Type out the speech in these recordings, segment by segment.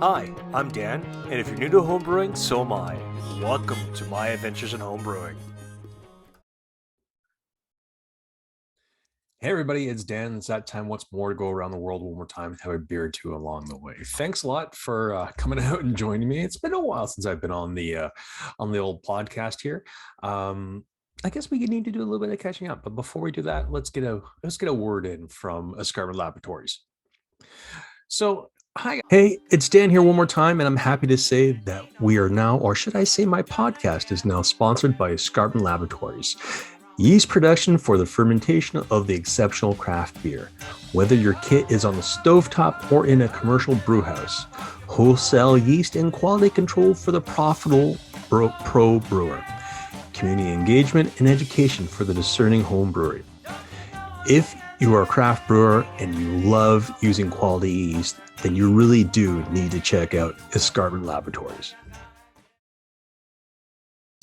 Hi, I'm Dan, and if you're new to homebrewing, so am I. Welcome to my adventures in homebrewing. Hey everybody, it's Dan. It's that time once more to go around the world one more time and have a beer or two along the way. Thanks a lot for coming out and joining me. It's been a while since I've been on the old podcast here. I guess we need to do a little bit of catching up, but before we do that, let's get a word in from Escarpment Laboratories. So, hi, hey, it's Dan here one more time, and I'm happy to say that we are now, or should I say, my podcast is now sponsored by Escarpment Laboratories. Yeast production for the fermentation of the exceptional craft beer. Whether your kit is on the stovetop or in a commercial brewhouse, wholesale yeast and quality control for the profitable pro brewer. Community engagement and education for the discerning home brewery. If you are a craft brewer and you love using quality yeast, then you really do need to check out Escarpment Laboratories.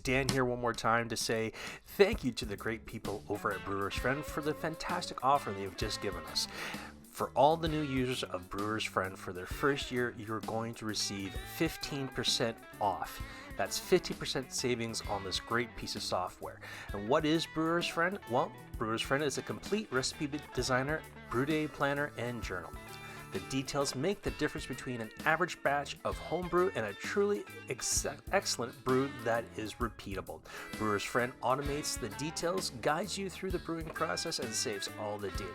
Dan here one more time to say thank you to the great people over at Brewers Friend for the fantastic offer they've just given us. For all the new users of Brewers Friend, for their first year, you're going to receive 15% off. That's 50% savings on this great piece of software. And what is Brewers Friend? Well, Brewers Friend is a complete recipe designer, brew day planner, and journal. The details make the difference between an average batch of homebrew and a truly excellent brew that is repeatable. Brewer's Friend automates the details, guides you through the brewing process, and saves all the data.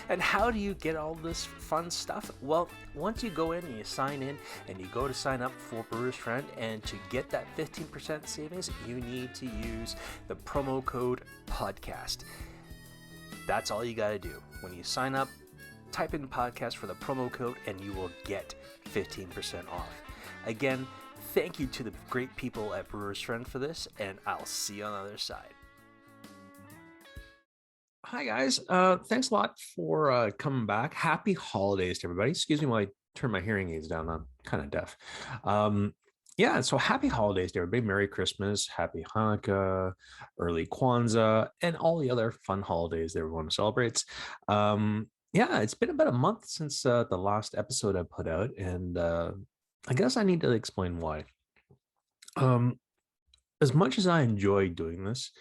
And how do you get all this fun stuff? Well, once you go in and you sign in and you go to sign up for Brewer's Friend, and to get that 15% savings, you need to use the promo code PODCAST. That's all you got to do. When you sign up, type in podcast for the promo code and you will get 15% off. Again, thank you to the great people at Brewers Friend for this, and I'll see you on the other side. Hi guys, thanks a lot for coming back. Happy holidays to everybody. Excuse me while I turn my hearing aids down. I'm kind of deaf. Yeah, so happy holidays to everybody. Merry Christmas, happy Hanukkah, early Kwanzaa, and all the other fun holidays that everyone celebrates. Yeah, it's been about a month since the last episode I put out, and I guess I need to explain why. Um, as much as I enjoy doing this,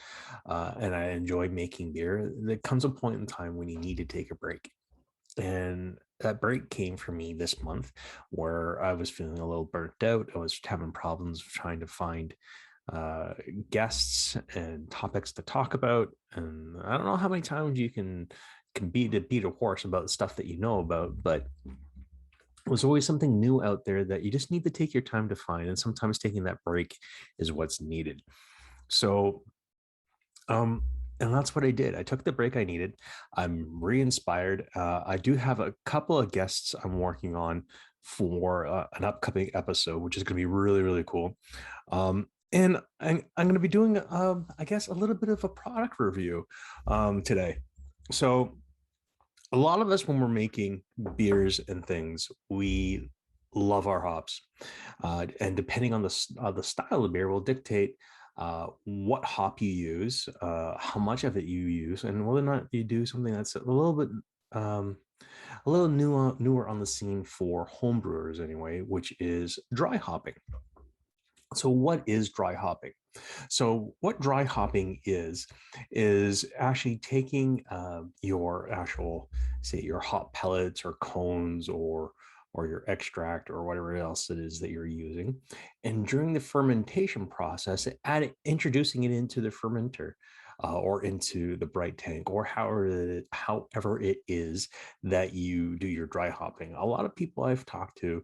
and I enjoy making beer, there comes a point in time when you need to take a break. And that break came for me this month where I was feeling a little burnt out. I was having problems trying to find guests and topics to talk about. And I don't know how many times you can beat a horse about stuff that you know about, but there's always something new out there that you just need to take your time to find. And sometimes taking that break is what's needed. So um, and that's what I did. I took the break I needed. I'm re-inspired. I do have a couple of guests I'm working on for an upcoming episode, which is going to be really, really cool. And I'm going to be doing, I guess, a little bit of a product review today. So a lot of us, when we're making beers and things, we love our hops, and depending on the style of beer will dictate what hop you use, how much of it you use, and whether or not you do something that's a little bit um, a little newer on the scene for homebrewers anyway, which is dry hopping. So what is dry hopping? So what dry hopping is actually taking your actual, say, your hop pellets or cones or your extract or whatever else it is that you're using, and during the fermentation process, introducing it into the fermenter, or into the bright tank, or however it is that you do your dry hopping. A lot of people I've talked to,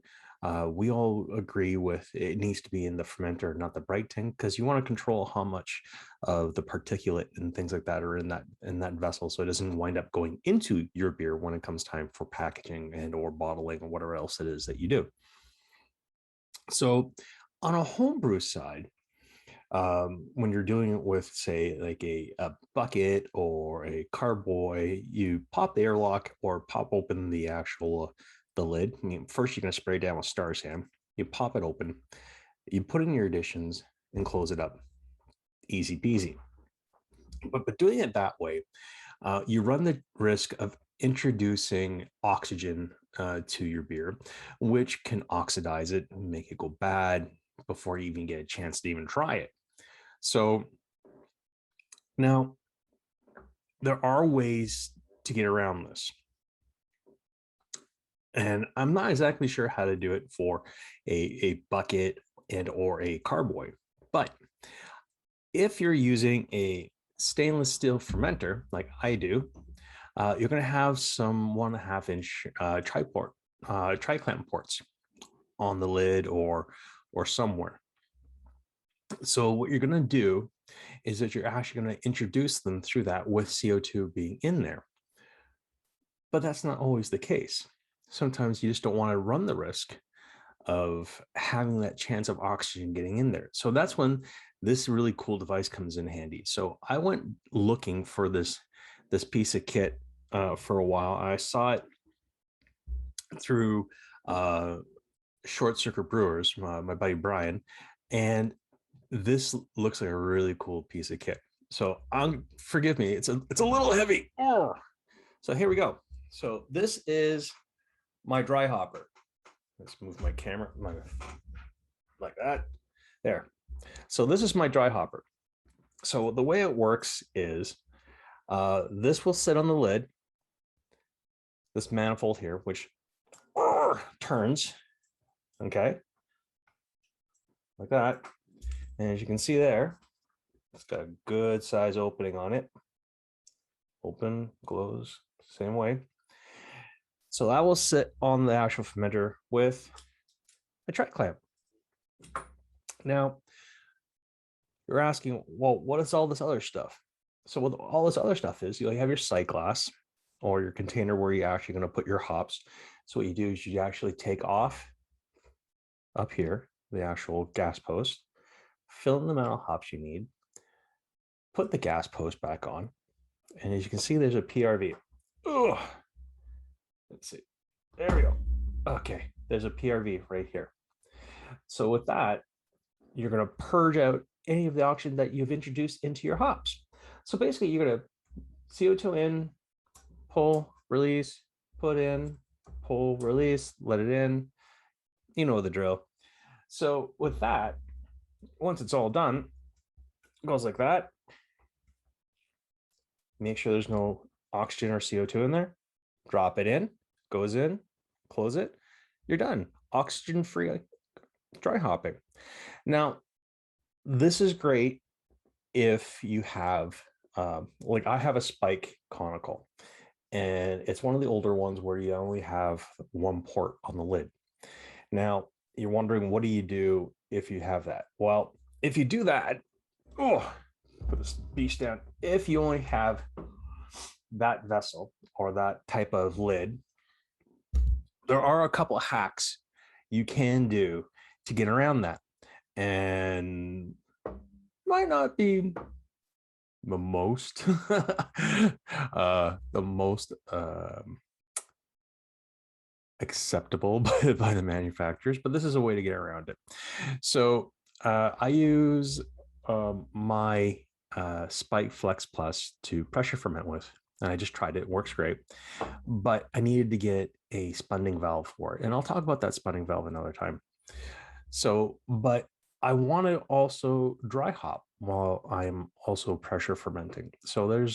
we all agree with it needs to be in the fermenter, not the bright tank, because you want to control how much of the particulate and things like that are in that vessel, so it doesn't wind up going into your beer when it comes time for packaging and or bottling or whatever else it is that you do. So on a homebrew side, when you're doing it with, say, like a bucket or a carboy, you pop the airlock or pop open the lid. I mean, first you're going to spray it down with Star Sam. You pop it open, you put in your additions and close it up. Easy peasy. But doing it that way, you run the risk of introducing oxygen to your beer, which can oxidize it and make it go bad before you even get a chance to even try it. So now there are ways to get around this. And I'm not exactly sure how to do it for a bucket and or a carboy. But if you're using a stainless steel fermenter like I do, you're going to have some 1.5-inch tri-clamp ports on the lid or somewhere. So what you're going to do is that you're actually going to introduce them through that with CO2 being in there. But that's not always the case. Sometimes you just don't want to run the risk of having that chance of oxygen getting in there. So that's when this really cool device comes in handy. So I went looking for this piece of kit for a while. I saw it through Short Circuit Brewers, my buddy Brian, and this looks like a really cool piece of kit. So forgive me, it's a little heavy. Oh. So here we go. So this is my dry hopper. Let's move my camera like that. There. So this is my dry hopper. So the way it works is this will sit on the lid, this manifold here, which turns, okay, like that. And as you can see there, it's got a good size opening on it. Open, close, same way. So that will sit on the actual fermenter with a tri-clamp. Now, you're asking, well, what is all this other stuff? So what all this other stuff is, you have your sight glass or your container where you're actually going to put your hops. So what you do is you actually take off up here, the actual gas post, fill in the amount of hops you need, put the gas post back on. And as you can see, there's a PRV. Ugh. Let's see. There we go. Okay, there's a PRV right here. So with that, you're going to purge out any of the oxygen that you've introduced into your hops. So basically, you're going to CO2 in, pull, release, put in, pull, release, let it in. You know the drill. So with that, once it's all done, it goes like that. Make sure there's no oxygen or CO2 in there. Drop it in, goes in, close it. You're done. Oxygen-free dry hopping. Now, this is great if you have, like I have a spike conical, and it's one of the older ones where you only have one port on the lid. Now, you're wondering, what do you do if you have that? Well, if you do that, put this beast down. If you only have that vessel or that type of lid, there are a couple of hacks you can do to get around that, and might not be the most acceptable by the manufacturers, but this is a way to get around it. So I use my Spike Flex Plus to pressure ferment with, and I just tried it. It works great, but I needed to get a spunding valve for it, and I'll talk about that spunding valve another time. So, but I want to also dry hop while I'm also pressure fermenting. So there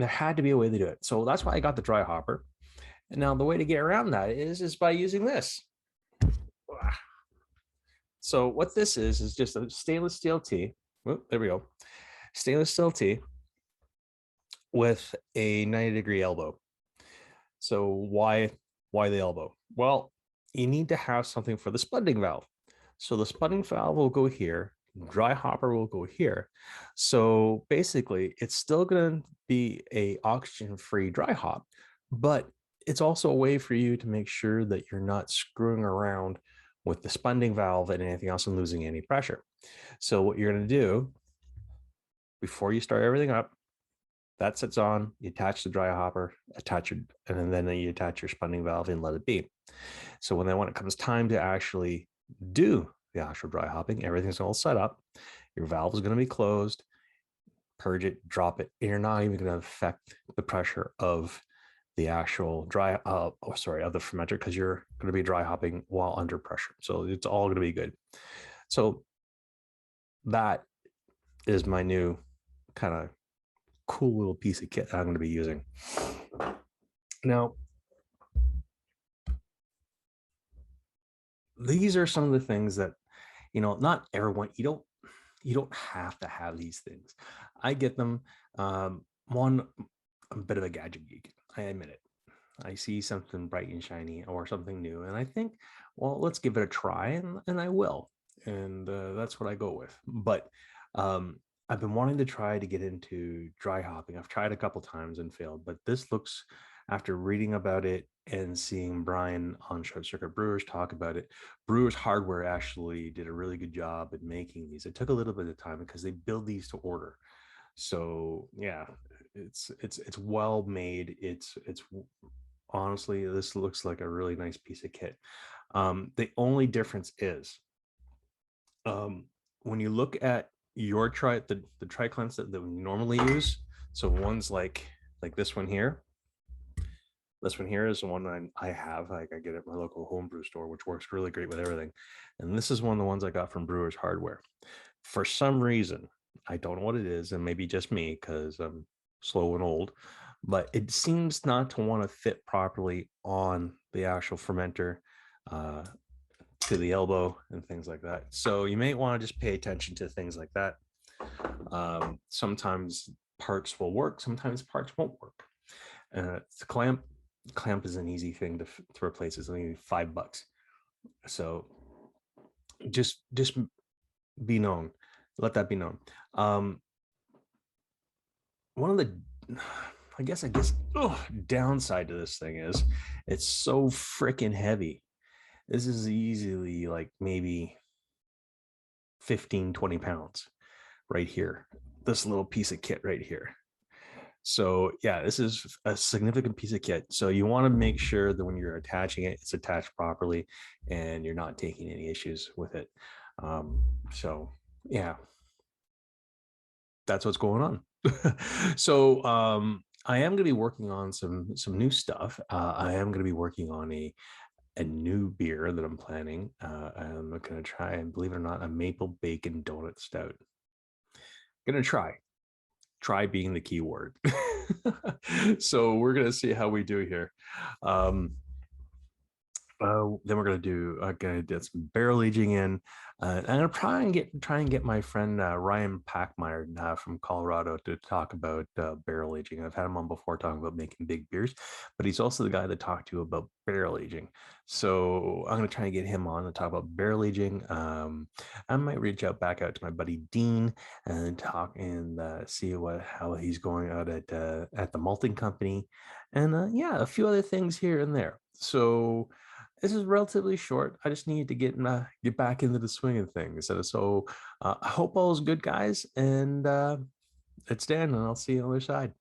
had to be a way to do it. So that's why I got the dry hopper. And now the way to get around that is by using this. So what this is just a stainless steel tee. Oh, there we go. Stainless steel tee with a 90-degree elbow. So why the elbow? Well, you need to have something for the spunding valve. So the spunding valve will go here, dry hopper will go here. So basically, it's still going to be a oxygen-free dry hop, but it's also a way for you to make sure that you're not screwing around with the spunding valve and anything else and losing any pressure. So what you're going to do before you start everything up, that sits on, you attach the dry hopper, and then you attach your spunding valve and let it be. So when it comes time to actually do the actual dry hopping, everything's all set up. Your valve is going to be closed, purge it, drop it, and you're not even going to affect the pressure of the actual of the fermenter, because you're going to be dry hopping while under pressure. So it's all going to be good. So that is my new kind of cool little piece of kit that I'm going to be using. Now, these are some of the things that, not everyone, you don't have to have these things. I get them. One, I'm a bit of a gadget geek. I admit it. I see something bright and shiny or something new, and I think, well, let's give it a try, and I will. And that's what I go with. But I've been wanting to try to get into dry hopping. I've tried a couple times and failed, but this looks, after reading about it and seeing Brian on Short Circuit Brewers talk about it, Brewers Hardware actually did a really good job at making these. It took a little bit of time because they build these to order. So yeah, it's well made. It's honestly, this looks like a really nice piece of kit. The only difference is, when you look at your the triclents that we normally use. So one's like this one here. This one here is the one I have. Like, I get it at my local homebrew store, which works really great with everything. And this is one of the ones I got from Brewers Hardware. For some reason, I don't know what it is, and maybe just me because I'm slow and old, but it seems not to want to fit properly on the actual fermenter, to the elbow and things like that. So you may want to just pay attention to things like that. Sometimes parts will work, sometimes parts won't work. The clamp is an easy thing to replace. It's only $5. So just be known. Let that be known. One of the, I guess, downside to this thing is it's so freaking heavy. This is easily like maybe 15, 20 pounds right here. This little piece of kit right here. So yeah, this is a significant piece of kit. So you want to make sure that when you're attaching it, it's attached properly and you're not taking any issues with it. So yeah, that's what's going on. So I am going to be working on some new stuff. I am going to be working on a new beer that I'm planning. I'm going to try, and believe it or not, a maple bacon donut stout. Going to try being the key word. So we're going to see how we do here. Then we're gonna do some barrel aging in. I'm gonna try and get my friend Ryan Packmeyer from Colorado to talk about barrel aging. I've had him on before talking about making big beers, but he's also the guy that talked to about barrel aging. So I'm gonna try and get him on to talk about barrel aging. I might reach back out to my buddy Dean and talk and see how he's going out at the malting company, and yeah, a few other things here and there. So this is relatively short. I just need to get back into the swing of things. So I hope all is good, guys. And it's Dan, and I'll see you on the other side.